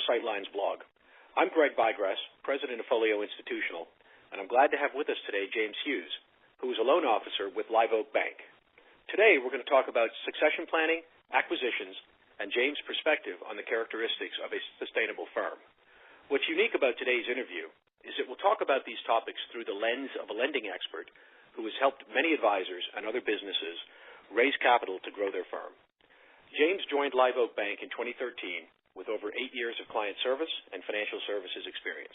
Sightlines blog. I'm Greg Bygrass, president of Folio Institutional, and I'm glad to have with us today James Hughes, who is a loan officer with Live Oak Bank. Today we're going to talk about succession planning, acquisitions, and James' perspective on the characteristics of a sustainable firm. What's unique about today's interview is that we'll talk about these topics through the lens of a lending expert who has helped many advisors and other businesses raise capital to grow their firm. James joined Live Oak Bank in 2013 with over 8 years of client service and financial services experience.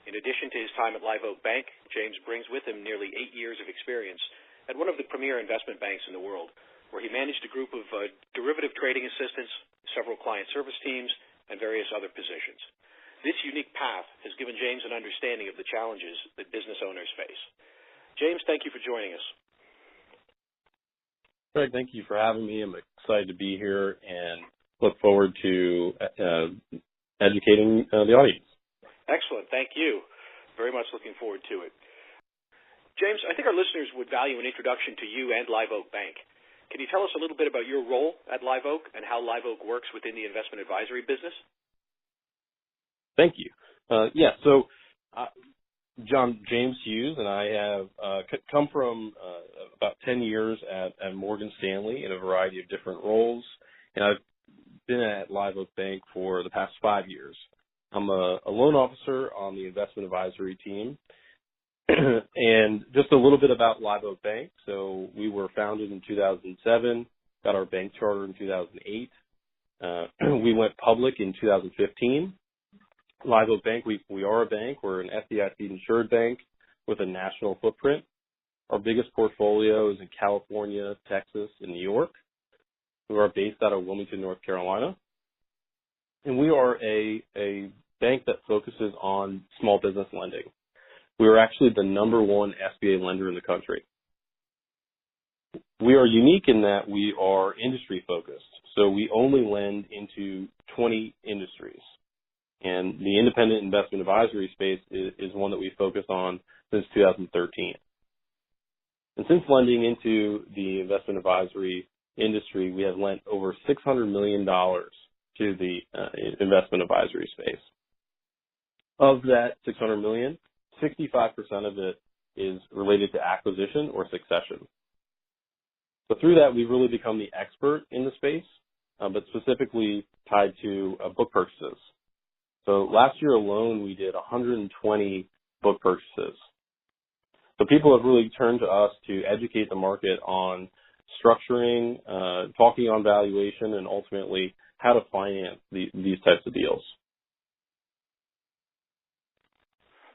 In addition to his time at Live Oak Bank, James brings with him nearly 8 years of experience at one of the premier investment banks in the world, where he managed a group of derivative trading assistants, several client service teams, and various other positions. This unique path has given James an understanding of the challenges that business owners face. James, thank you for joining us. Greg, thank you for having me. I'm excited to be here and look forward to educating the audience. Excellent. Thank you. Very much looking forward to it. James, I think our listeners would value an introduction to you and Live Oak Bank. Can you tell us a little bit about your role at Live Oak and how Live Oak works within the investment advisory business? Thank you. James Hughes, and I have come from about 10 years at Morgan Stanley in a variety of different roles, and I've been at Live Oak Bank for the past 5 years. I'm a loan officer on the investment advisory team. And just a little bit about Live Oak Bank. So we were founded in 2007, got our bank charter in 2008. We went public in 2015. Live Oak Bank, we are a bank. We're an FDIC-insured bank with a national footprint. Our biggest portfolio is in California, Texas, and New York. We are based out of Wilmington, North Carolina. And we are a bank that focuses on small business lending. We are actually the number one SBA lender in the country. We are unique in that we are industry focused. So we only lend into 20 industries. And the independent investment advisory space is one that we focus on since 2013. And since lending into the investment advisory industry, we have lent over $600 million to the investment advisory space. Of that $600 million, 65% of it is related to acquisition or succession. So through that, we've really become the expert in the space, but specifically tied to book purchases. So last year alone, we did 120 book purchases. So people have really turned to us to educate the market on structuring, talking on valuation, and ultimately how to finance these types of deals.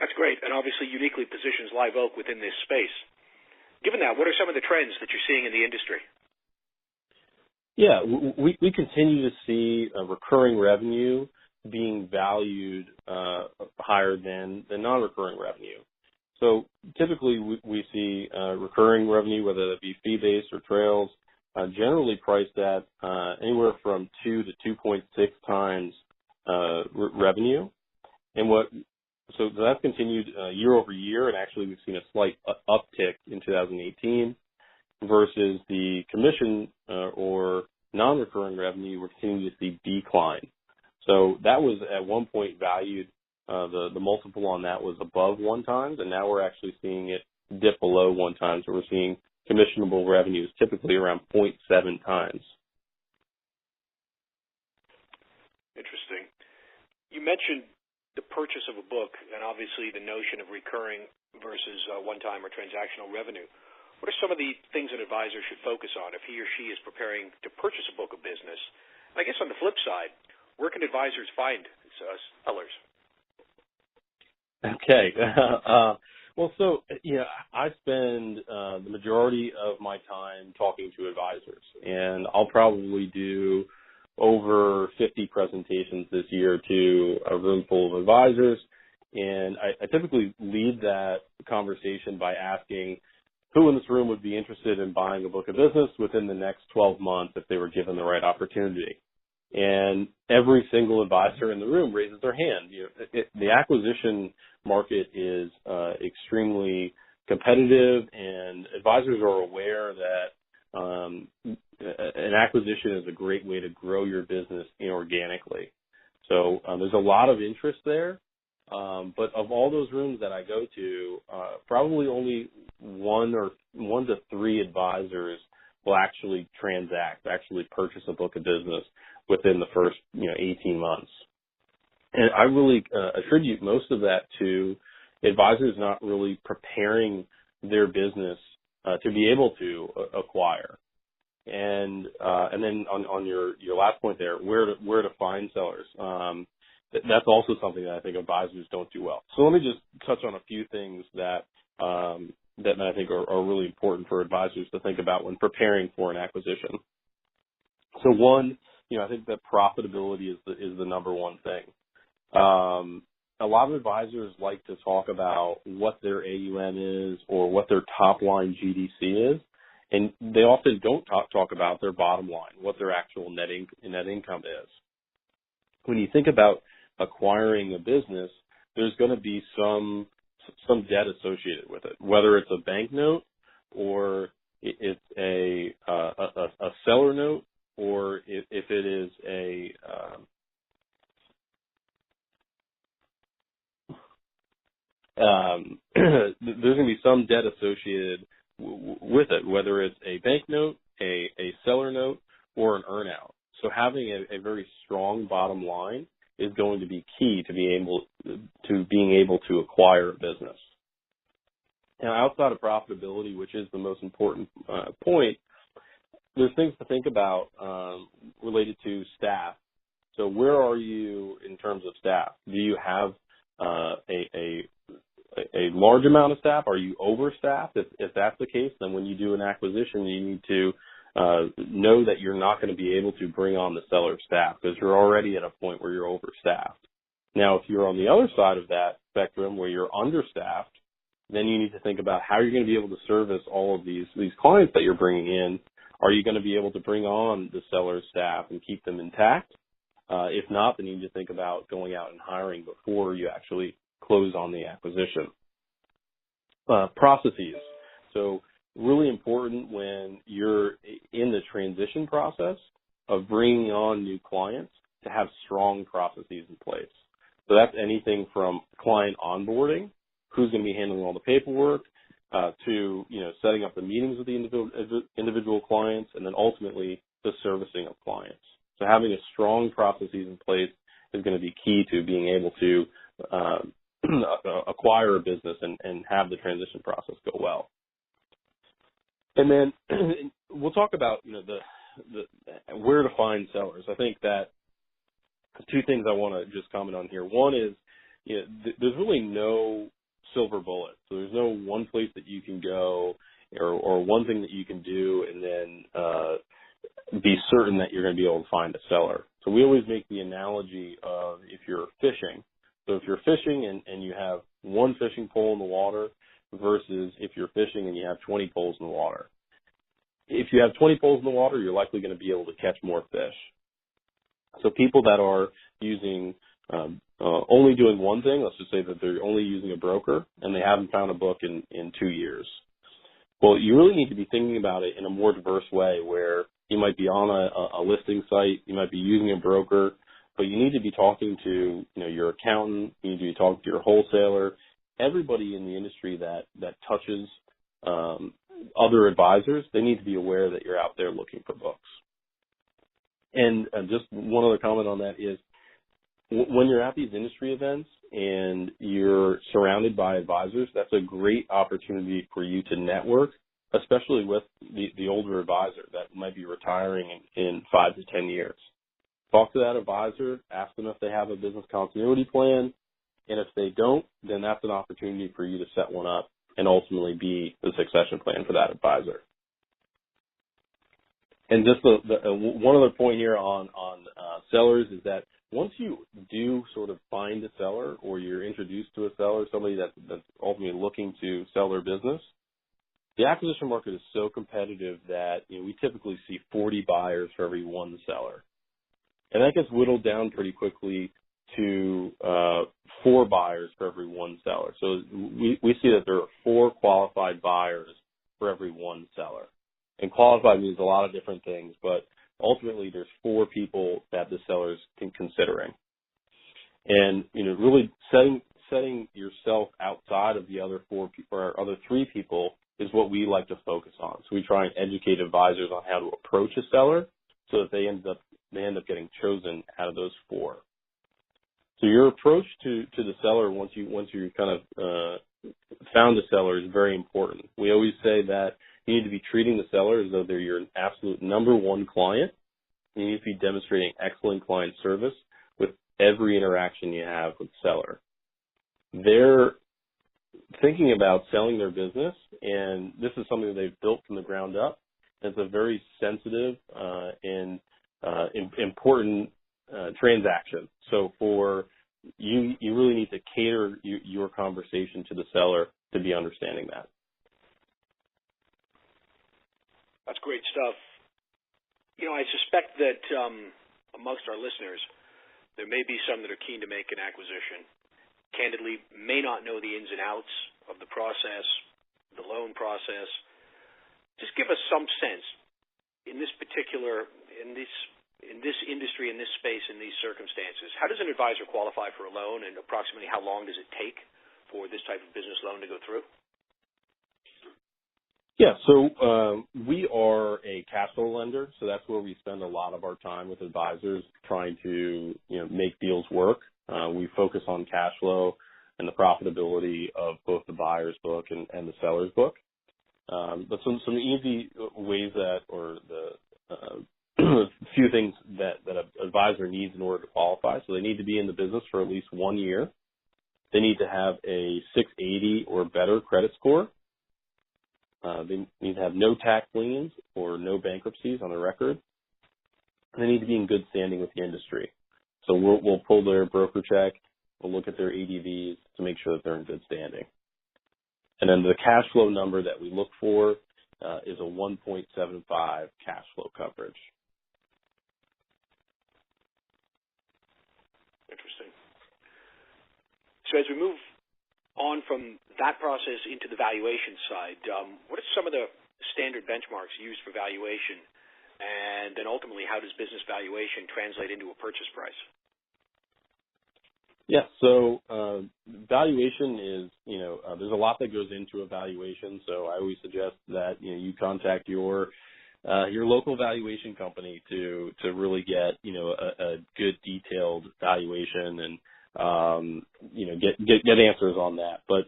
That's great, and obviously uniquely positions Live Oak within this space. Given that, what are some of the trends that you're seeing in the industry? Yeah, we continue to see recurring revenue being valued higher than the non-recurring revenue. So typically we see recurring revenue, whether that be fee-based or trails, generally priced at anywhere from 2 to 2.6 times revenue. And so that's continued year over year, and actually we've seen a slight uptick in 2018 versus the commission or non-recurring revenue, we're continuing to see decline. So that was at one point valued, the multiple on that was above 1 times, and now we're actually seeing it dip below 1 time. So we're seeing commissionable revenues typically around 0.7 times. Interesting. You mentioned the purchase of a book and obviously the notion of recurring versus one-time or transactional revenue. What are some of the things an advisor should focus on if he or she is preparing to purchase a book of business? And I guess on the flip side, where can advisors find sellers? Okay. I spend the majority of my time talking to advisors, and I'll probably do over 50 presentations this year to a room full of advisors. And I typically lead that conversation by asking who in this room would be interested in buying a book of business within the next 12 months if they were given the right opportunity. And every single advisor in the room raises their hand. The acquisition market is extremely competitive, and advisors are aware that an acquisition is a great way to grow your business inorganically. So there's a lot of interest there. But of all those rooms that I go to, probably only one to three advisors will actually transact, actually purchase a book of business within the first 18 months. And I really attribute most of that to advisors not really preparing their business to be able to acquire. And then on your last point there, where to find sellers. That's also something that I think advisors don't do well. So let me just touch on a few things that I think are really important for advisors to think about when preparing for an acquisition. So one, I think that profitability is the number one thing. A lot of advisors like to talk about what their AUM is or what their top line GDC is, and they often don't talk about their bottom line, what their actual net income is. When you think about acquiring a business, there's going to be some debt associated with it, whether it's a bank note or it's a seller note, or if it is there's going to be some debt associated with it, whether it's a bank note, a seller note, or an earnout. So having a very strong bottom line is going to be key to being able to acquire a business. Now, outside of profitability, which is the most important point, there's things to think about related to staff. So where are you in terms of staff? Do you have a large amount of staff? Are you overstaffed? If that's the case, then when you do an acquisition, you need to know that you're not going to be able to bring on the seller staff because you're already at a point where you're overstaffed. Now, if you're on the other side of that spectrum where you're understaffed, then you need to think about how you're going to be able to service all of these clients that you're bringing in. Are you going to be able to bring on the seller staff and keep them intact? If not, then you need to think about going out and hiring before you actually close on the acquisition. Processes. So really important when you're in the transition process of bringing on new clients to have strong processes in place. So that's anything from client onboarding, who's going to be handling all the paperwork, to setting up the meetings with the individual clients, and then ultimately the servicing of clients. So having a strong processes in place is going to be key to being able to acquire a business and have the transition process go well. And then we'll talk about the where to find sellers. I think that two things I want to just comment on here. One is there's really no silver bullet. So there's no one place that you can go or one thing that you can do and then be certain that you're going to be able to find a seller. So we always make the analogy of if you're fishing. So if you're fishing and you have one fishing pole in the water versus if you're fishing and you have 20 poles in the water. If you have 20 poles in the water, you're likely going to be able to catch more fish. So people that are using only doing one thing, let's just say that they're only using a broker and they haven't found a book in 2 years. Well, you really need to be thinking about it in a more diverse way where you might be on a listing site, you might be using a broker, but you need to be talking to your accountant, you need to be talking to your wholesaler, everybody in the industry that touches other advisors. They need to be aware that you're out there looking for books. And just one other comment on that is when you're at these industry events and you're surrounded by advisors, that's a great opportunity for you to network, especially with the older advisor that might be retiring in 5 to 10 years. Talk to that advisor, ask them if they have a business continuity plan, and if they don't, then that's an opportunity for you to set one up and ultimately be the succession plan for that advisor. And just one other point here on sellers is that once you do sort of find a seller or you're introduced to a seller, somebody that's ultimately looking to sell their business, the acquisition market is so competitive that we typically see 40 buyers for every one seller. And that gets whittled down pretty quickly to 4 buyers for every one seller. So we see that there are 4 qualified buyers for every one seller. And qualified means a lot of different things, but ultimately there's 4 people that the seller's considering. And, really setting yourself outside of the other other three people is what we like to focus on. So we try and educate advisors on how to approach a seller so that they end up getting chosen out of those four. So your approach to the seller once you kind of found the seller is very important. We always say that you need to be treating the seller as though they're your absolute number one client. You need to be demonstrating excellent client service with every interaction you have with the seller. They're thinking about selling their business, and this is something that they've built from the ground up. It's a very sensitive and important transaction. So for you really need to cater your conversation to the seller to be understanding that. That's great stuff. I suspect that amongst our listeners, there may be some that are keen to make an acquisition, candidly may not know the ins and outs of the process, the loan process. Just give us some sense in this industry, in this space, in these circumstances. How does an advisor qualify for a loan, and approximately how long does it take for this type of business loan to go through? Yeah, so we are a cash flow lender, so that's where we spend a lot of our time with advisors trying to make deals work. We focus on cash flow and the profitability of both the buyer's book and the seller's book. But some easy ways or the few things that an advisor needs in order to qualify. So they need to be in the business for at least 1 year. They need to have a 680 or better credit score. They need to have no tax liens or no bankruptcies on their record. And they need to be in good standing with the industry. So we'll pull their broker check. We'll look at their ADVs to make sure that they're in good standing. And then the cash flow number that we look for is a 1.75 cash flow coverage. Interesting. So as we move on from that process into the valuation side, what are some of the standard benchmarks used for valuation? And then ultimately, how does business valuation translate into a purchase price? Yeah, so valuation is, there's a lot that goes into a valuation. So I always suggest that, you contact your local valuation company to really get, a good detailed valuation and, get answers on that. But,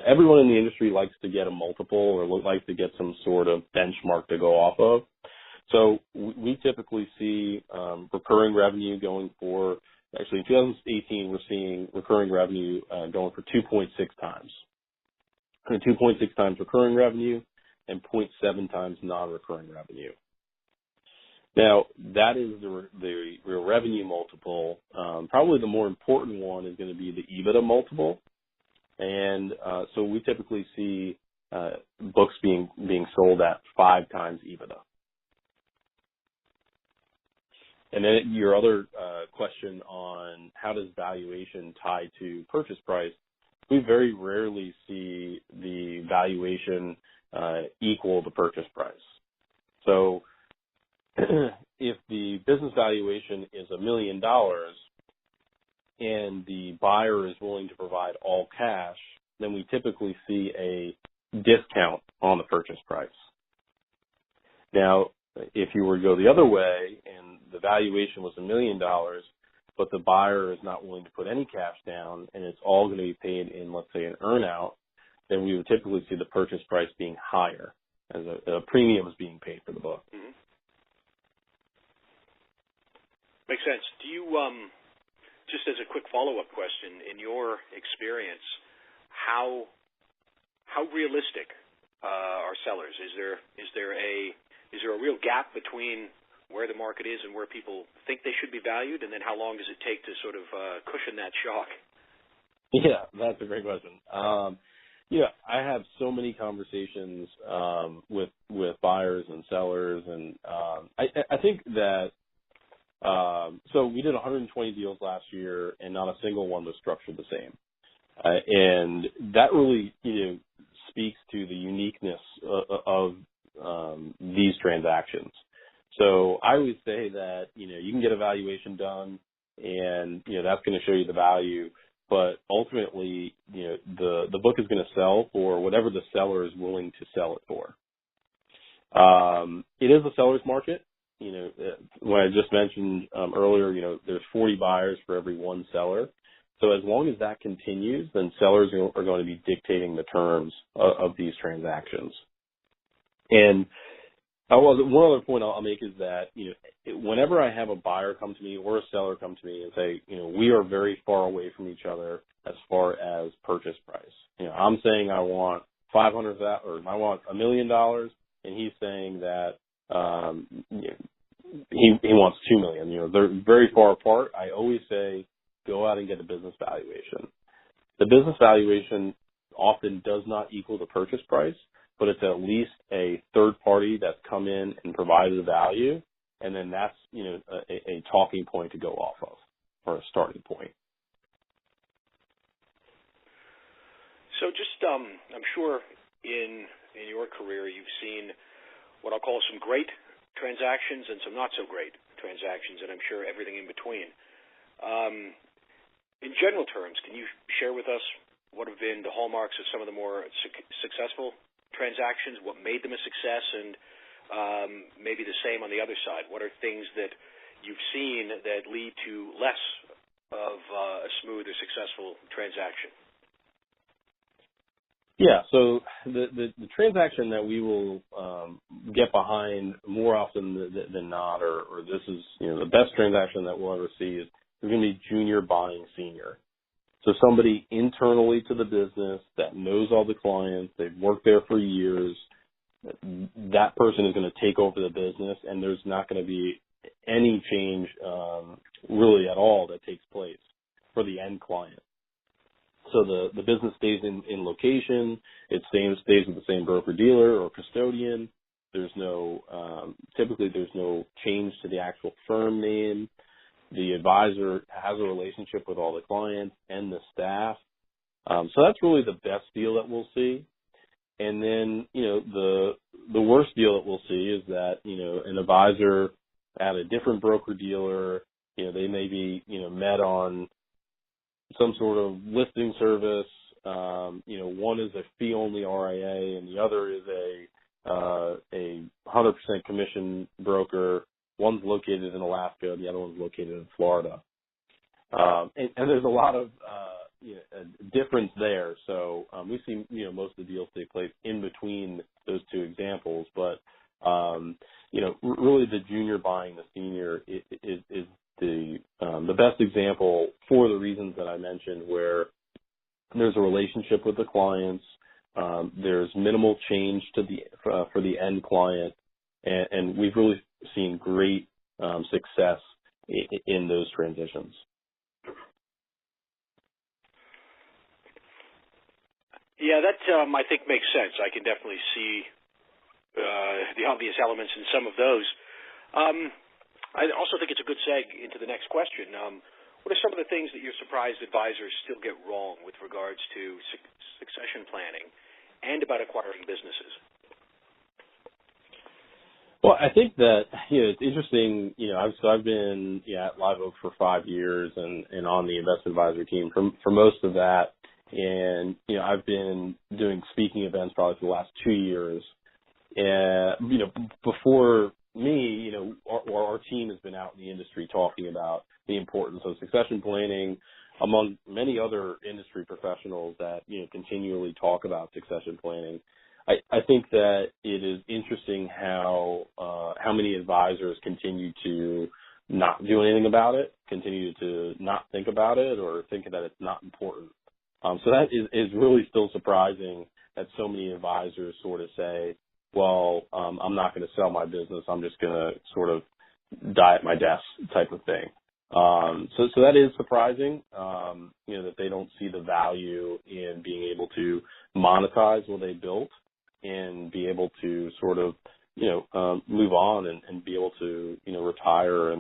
everyone in the industry likes to get a multiple or likes to get some sort of benchmark to go off of. So we typically see recurring revenue going for, actually in 2018, we're seeing recurring revenue going for 2.6 times. 2.6 times recurring revenue and 0.7 times non-recurring revenue. Now, that is the revenue multiple. Probably the more important one is going to be the EBITDA multiple. And so we typically see books being sold at 5 times EBITDA. And then your other question on how does valuation tie to purchase price, we very rarely see the valuation equal the purchase price. So if the business valuation is $1 million and the buyer is willing to provide all cash, then we typically see a discount on the purchase price. Now, if you were to go the other way and the valuation was $1 million, but the buyer is not willing to put any cash down and it's all going to be paid in, let's say, an earnout, then we would typically see the purchase price being higher as a premium is being paid for the book. Mm-hmm. Makes sense. Do you, just as a quick follow-up question, in your experience, how realistic are sellers? Is there a real gap between where the market is and where people think they should be valued, and then how long does it take to sort of cushion that shock? Yeah, that's a great question. I have so many conversations with buyers and sellers, and I think that so we did 120 deals last year, and not a single one was structured the same, and that really speaks to the uniqueness of these transactions. So I always say that you can get a valuation done, and that's going going to show you the value, but ultimately, the book is going to sell for whatever the seller is willing to sell it for. It is a seller's market. When I just mentioned earlier, there's 40 buyers for every one seller. So as long as that continues, then sellers are going to be dictating the terms of these transactions. And one other point I'll make is that, whenever I have a buyer come to me or a seller come to me and say, we are very far away from each other as far as purchase price. I'm saying I want $500,000 or I want $1 million, and he's saying that he wants $2 million. They're very far apart. I always say, go out and get a business valuation. The business valuation often does not equal the purchase price, but it's at least a third party that's come in and provided a value, and then that's, a talking point to go off of, or a starting point. So just, I'm sure in your career you've seen what I'll call some great transactions and some not so great transactions, and I'm sure everything in between. In general terms, can you share with us what have been the hallmarks of some of the more successful transactions, what made them a success, and maybe the same on the other side? What are things that you've seen that lead to less of a smooth or successful transaction? Yeah, so the transaction that we will get behind more often than not, or this is the best transaction that we'll ever see is going to be junior buying senior. So somebody internally to the business that knows all the clients, they've worked there for years, that person is going to take over the business, and there's not going to be any change really at all that takes place for the end client. So the business stays in location, it stays with the same broker-dealer or custodian. There's typically there's no change to the actual firm name. The advisor has a relationship with all the clients and the staff. So that's really the best deal that we'll see. And then, the worst deal that we'll see is that, an advisor at a different broker-dealer, they may be, met on some sort of listing service. One is a fee-only RIA and the other is a 100% commission broker. One's located in Alaska, the other one's located in Florida. And there's a lot of difference there. So we see most of the deals take place in between those two examples. But really the junior buying the senior is the best example for the reasons that I mentioned, where there's a relationship with the clients, there's minimal change for the end client, and we've really seen great success in those transitions. Yeah, that I think makes sense. I can definitely see the obvious elements in some of those. I also think it's a good seg into the next question. What are some of the things that you're surprised advisors still get wrong with regards to succession planning and about acquiring businesses? Well, I think that it's interesting. I've been at Live Oak for 5 years and on the investment advisory team for most of that, and I've been doing speaking events probably for the last 2 years. And before me, our team has been out in the industry talking about the importance of succession planning, among many other industry professionals that continually talk about succession planning. I think that it is interesting how many advisors continue to not do anything about it, continue to not think about it, or think that it's not important. So that is really still surprising that so many advisors sort of say, well, I'm not going to sell my business. I'm just going to sort of die at my desk type of thing. So that is surprising, that they don't see the value in being able to monetize what they built and be able to sort of, move on and be able to, retire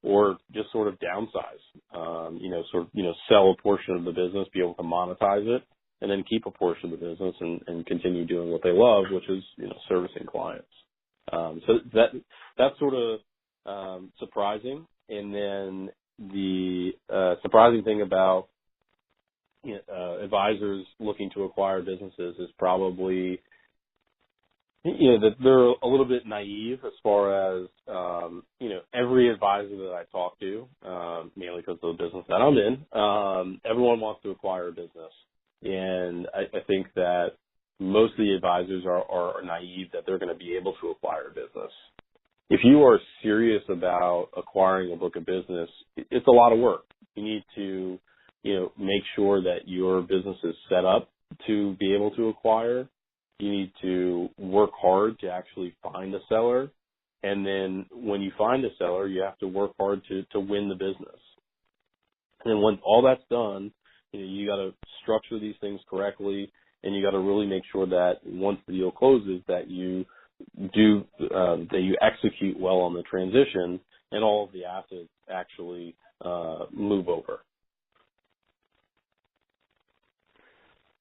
or just sort of downsize, sell a portion of the business, be able to monetize it, and then keep a portion of the business and continue doing what they love, which is, servicing clients. So that's sort of surprising. And then the surprising thing about advisors looking to acquire businesses is probably that they're a little bit naive as far as every advisor that I talk to, mainly because of the business that I'm in, everyone wants to acquire a business, and I think that most of the advisors are naive that they're going to be able to acquire a business. If you are serious about acquiring a book of business, it's a lot of work. You need to, make sure that your business is set up to be able to acquire. You need to work hard to actually find a seller. And then when you find a seller, you have to work hard to win the business. And then when all that's done, you got to structure these things correctly, and you got to really make sure that once the deal closes, that you execute well on the transition and all of the assets actually move over.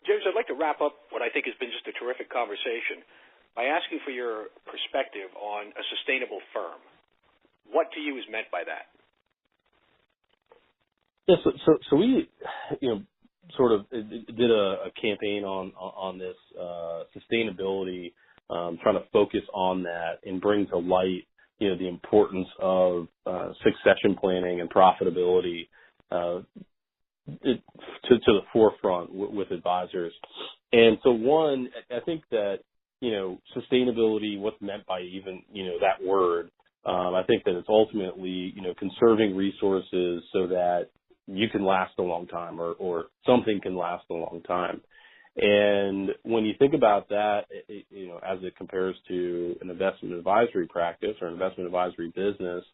James, I'd like to wrap up what I think has been just a terrific conversation by asking for your perspective on a sustainable firm. What to you is meant by that? Yes, so we, sort of did a campaign on this sustainability, trying to focus on that and bring to light, the importance of succession planning and profitability to the forefront with advisors. And so one, I think that, sustainability, what's meant by even, that word, I think that it's ultimately, conserving resources so that you can last a long time or something can last a long time. And when you think about that, as it compares to an investment advisory practice or investment advisory business,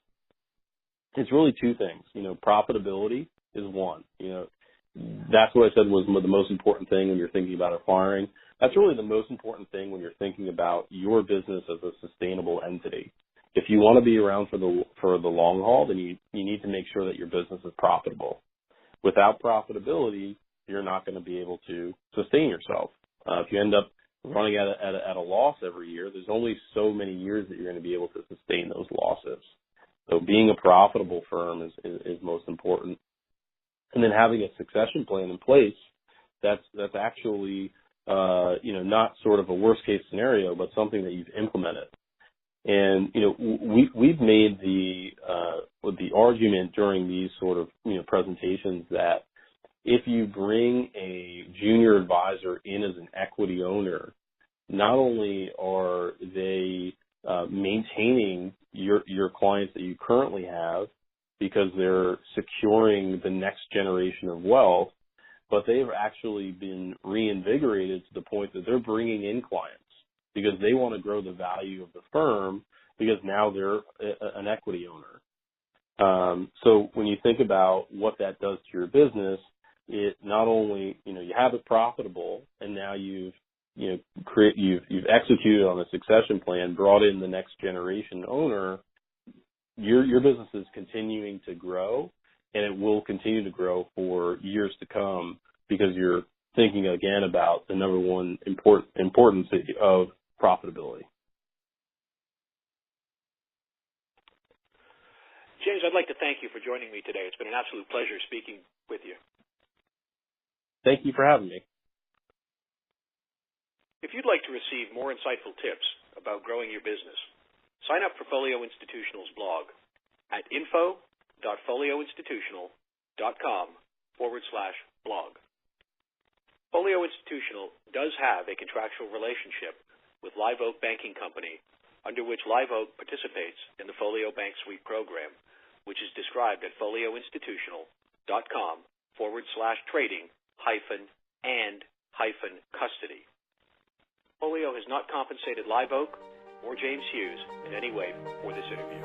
it's really two things. Profitability is one. That's what I said was the most important thing when you're thinking about acquiring. That's really the most important thing when you're thinking about your business as a sustainable entity. If you want to be around for the long haul, then you need to make sure that your business is profitable. Without profitability, you're not going to be able to sustain yourself. If you end up running at a loss every year, there's only so many years that you're going to be able to sustain those losses. So being a profitable firm is most important. And then having a succession plan in place that's actually not sort of a worst case scenario, but something that you've implemented. And we've made the argument during these sort of presentations that if you bring a junior advisor in as an equity owner, not only are they maintaining your clients that you currently have because they're securing the next generation of wealth, but they've actually been reinvigorated to the point that they're bringing in clients because they want to grow the value of the firm because now they're an equity owner. So when you think about what that does to your business, it not only, you have it profitable and now you've executed on a succession plan, brought in the next generation owner, your business is continuing to grow, and it will continue to grow for years to come because you're thinking again about the number one importance of profitability. James, I'd like to thank you for joining me today. It's been an absolute pleasure speaking with you. Thank you for having me. If you'd like to receive more insightful tips about growing your business, sign up for Folio Institutional's blog at info.folioinstitutional.com/blog. Folio Institutional does have a contractual relationship with Live Oak Banking Company, under which Live Oak participates in the Folio Bank Suite program, which is described at folioinstitutional.com/trading-and-custody. Folio has not compensated Live Oak or James Hughes in any way for this interview.